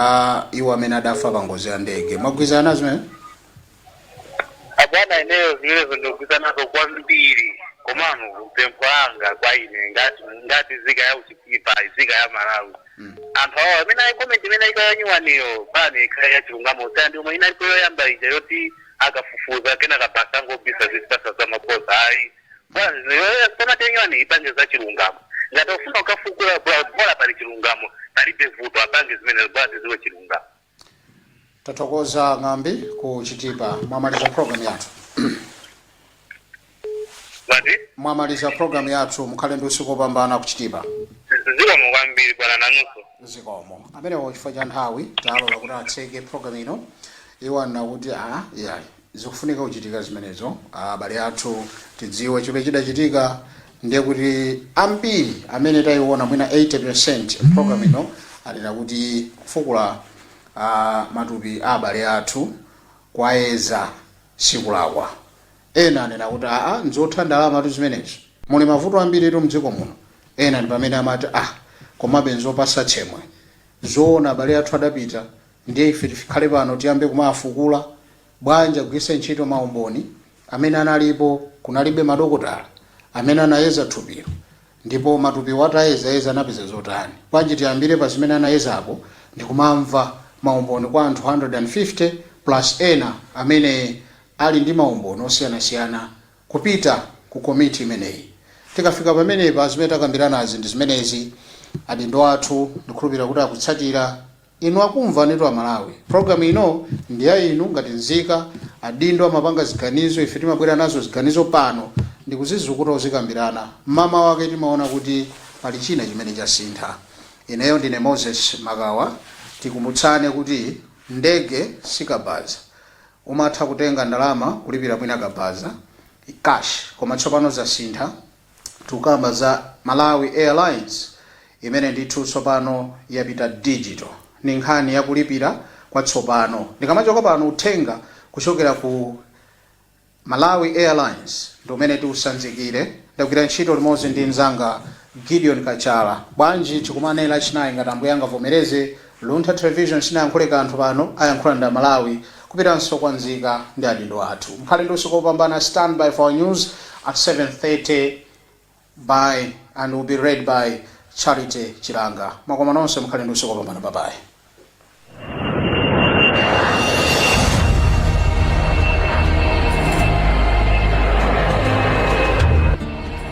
iwo amene adafa pa ngozi ya ndege. Mwagwirizana zimene? Abwana ineyo zilezo ndogwirizana nazo kwambiri. Komano kupempha kwa ine ngati zika ya uchikipa zika ya Malawi. Anthu awo amene ayikomenti imene ayikayanyuwaniyo pani ikhaya ya chilungamo tandi omwe inali koyoyamba ija yoti akafufuza kena kapasa ngobisa zisipasa za mabosa ayi panatenyuwani ipange za chilungamo ngati ufuna ukafukula bora pali chilungamo palibe vuto apange zimene bwazi ziwe chilungamo. Tathokoza Ngambi kuchitipa mwamaliza program yathu. Mwamaliza program yathu mukhale ndi usiku wopambana kuchitipa. Zikomo kwambiri bwana nanuso. Zikomo. Amene chifukwa cha nthawi talola kuti atseke program ino iwana kuti zikufunika kuchitika zimenezo abale athu tidziwe chimene chidachitika ndiye kuti ambiri amene tayiona mwina 80% program ino alira kuti kufukula matupi abale athu kwayeza sikulakwa. Ena anena kuti nzothandala matu zimenezo muli mavuto ambiri tu mdziko muno. Ena ndi pamene amati komabe nzopasa chemwe zoona abale athu adapita ndiye ife tikhale pano tiyambe kumafukula bwanja kugwisa ntchito maumboni amene analipo kunalibe madokotala amene anayeza thupiro ndipo matupiwo atayeza anapeza zotani. Bwanji tiyambire pa zimene anayezapo ndi kumamva maumboni kwa anthu 150 plus ena amene ali ndi maumboni osiyanasiyana kupita ku komiti imeneyi. Tikafika pamenepa zimene takambiranazi ndi zimenezi, adindo athu ndikhulupirira kuti akutsatira. Inu akumva netu Amalawi, programu ino ndi ya inu ngati nzika, adindo amapanga ziganizo, ife timabwera nazo ziganizo pano ndi kuzizukuta uzikambirana. Mama wake timaona kuti pali china chimene chasintha. Ineyo ndine Moses Magawa, tikumutsane kuti ndege sikabaza. Umatha kutenga ndalama kulipira mwina kabaza, cash, koma tsopano zasintha. Tukamba za Malawi Airlines imene ndithu tsopano yapita digital. Ni nkhani yakulipira kwa tsopano. Ndikamachoka pano uthenga kuchokera ku Malawi Airlines ndomene tiusanzikire. Ndagwira ntchito limodzi ndi mzanga Gideon Kachala. Bwanji chikumanela chinayi ngati ambuye angavomereze Luntha Television sinayankhule kanthu pano ayankhula ndi Malawi kupitanso kwa nzika ndi adindo athu. Mkhale ndi usiku wopambana. Stand by for news at 7:30 and will be read by Charity Chiranga. Mwakoma nonse mkhale ndi usiku wopambana. Bye bye.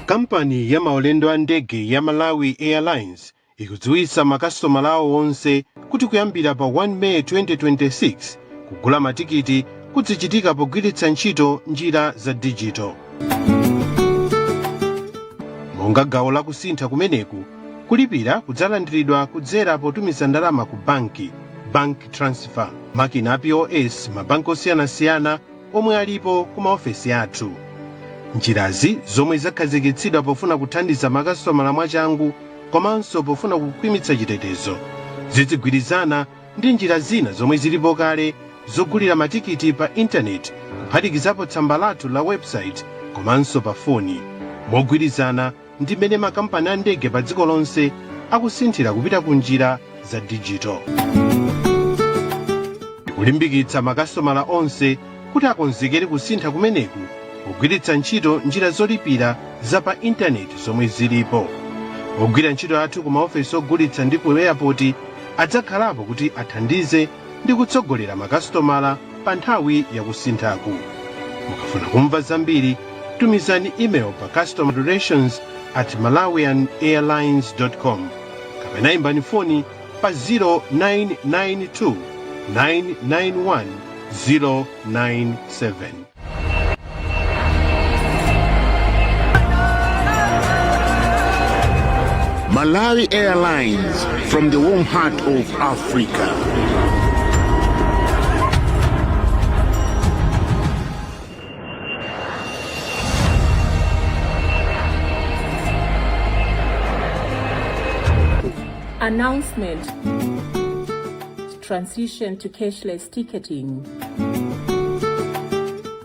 Kampani ya maulendo a ndege ya Malawi Airlines ikudziwitsa makastomala awo onse kuti kuyambira pa 1 May 2026 kugula matikiti kuzichitika pogwiritsa ntchito njira za digital. Monga gawo la kusintha kumeneku, kulipira kudzalandiridwa kudzera potumiza ndalama ku banki, bank transfer, makina a POS, mabanki osiyanasiyana omwe alipo ku maofesi athu. Njirazi zomwe zakhazikitsidwa pofuna kuthandiza makastomala mwachangu komanso pofuna kukhwimitsa chitetezo zizigwirizana ndi njira zina zomwe zilipo kale zogulira matikiti pa intaneti, kuphatikizapo tsamba lathu la website komanso pa foni, mogwirizana ndi mmene makampani a ndege pa dziko lonse akusinthira kupita ku njira za digital. Tikulimbikitsa makastomala onse kuti akonzekere kusintha kumeneku kugwiritsa ntchito njira zolipira za pa intaneti zomwe zilipo. Ogwira ntchito athu ku maofesi ogulitsa ndi ku airport adzakhalapo kuti athandize ndi kutsogolera makastomala pa nthawi yakusinthaku. Mukafuna kumva zambiri, tumizani email pa customerrelations@malawianairlines.com kapena imbani foni pa 0992 991 097. Malawi Airlines, from the warm heart of Africa. Announcement. Transition to cashless ticketing.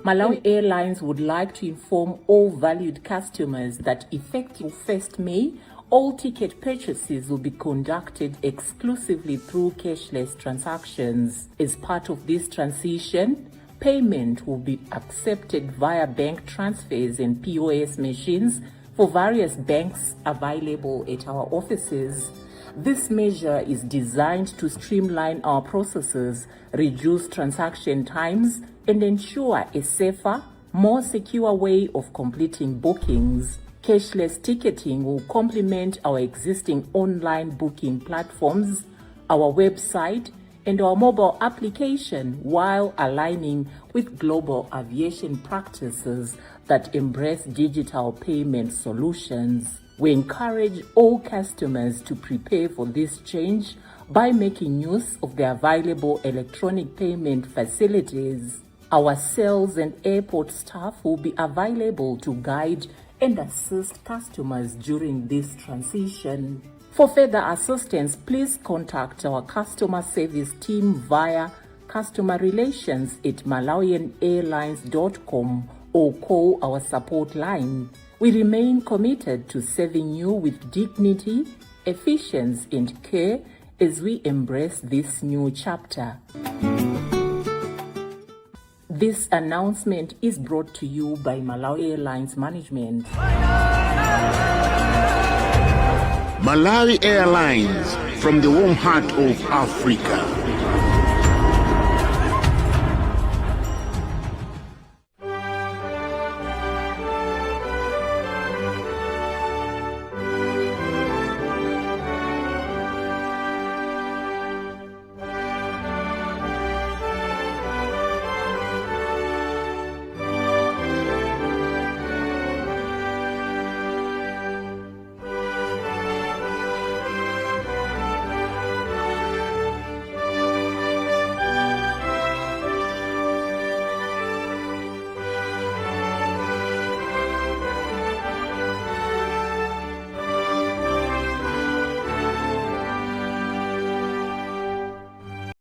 Malawi Airlines would like to inform all valued customers that effective 1st May, all ticket purchases will be conducted exclusively through cashless transactions. As part of this transition, payment will be accepted via bank transfers and POS machines for various banks available at our offices. This measure is designed to streamline our processes, reduce transaction times, and ensure a safer, more secure way of completing bookings. Cashless ticketing will complement our existing online booking platforms, our website, and our mobile application while aligning with global aviation practices that embrace digital payment solutions. We encourage all customers to prepare for this change by making use of the available electronic payment facilities. Our sales and airport staff will be available to guide and assist customers during this transition. For further assistance, please contact our customer service team via customerrelations@malawianairlines.com or call our support line. We remain committed to serving you with dignity, efficiency, and care as we embrace this new chapter. This announcement is brought to you by Malawi Airlines Management. Malawi Airlines, from the warm heart of Africa.